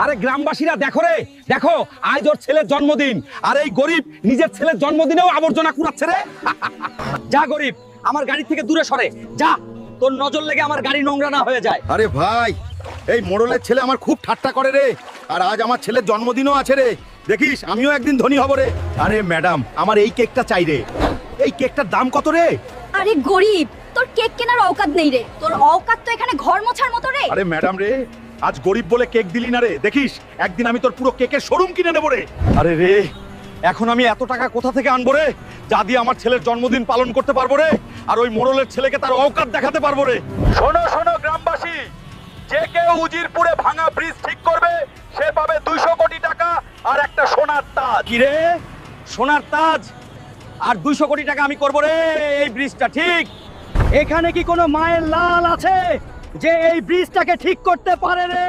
আরে গ্রামবাসীরা দেখো রে, দেখো আজ ওর ছেলের জন্মদিন, আর এই গরিব নিজের ছেলের জন্মদিনেও আবর্জনা কুড়াচ্ছে রে। যা গরিব, আমার গাড়ি থেকে দূরে সরে যা, তোর নজর লেগে আমার গাড়ি নোংরা না হয়ে যায়। আরে ভাই, এই মোড়লের ছেলে আমার খুব ঠাট্টা করে রে, আর আজ আমার ছেলের জন্মদিনও আছে রে, দেখিস আমিও একদিন ধনী হব রে। আরে ম্যাডাম, আমার এই কেকটা চাই রে। এই কেকটার দাম কত রে? আরে গরিব, তোর কেক কেনার অওকাত নেই রে, তোর অওকাত তো এখানে ঘর মোছার মতো রে। আরে ম্যাডাম রে, আজ গরিব বলে কেক দিলি না রে, দেখিস একদিন আমি তোর পুরো কেকের শোরুম কিনে নেবো রে। আরে রে, এখন আমি এত টাকা কোথা থেকে আনবো রে, যা দিয়ে আমার ছেলের জন্মদিন পালন করতে পারবো রে, আর ওই মোড়লের ছেলেকে তার অওকাত দেখাতে পারবো রে। শোনো শোনো গ্রামবাসী, যে কেউ উজিরপুরে ভাঙা ব্রিজ ঠিক করবে সে পাবে 200 কোটি টাকা আর একটা সোনার তাজ। কি রে, সোনার তাজ আর 200 কোটি টাকা আমি করবো রে এই ব্রিজটা ঠিক। এখানে কি কোনো মায়ের লাল আছে যে এই ব্রিজটাকে ঠিক করতে পারে রে?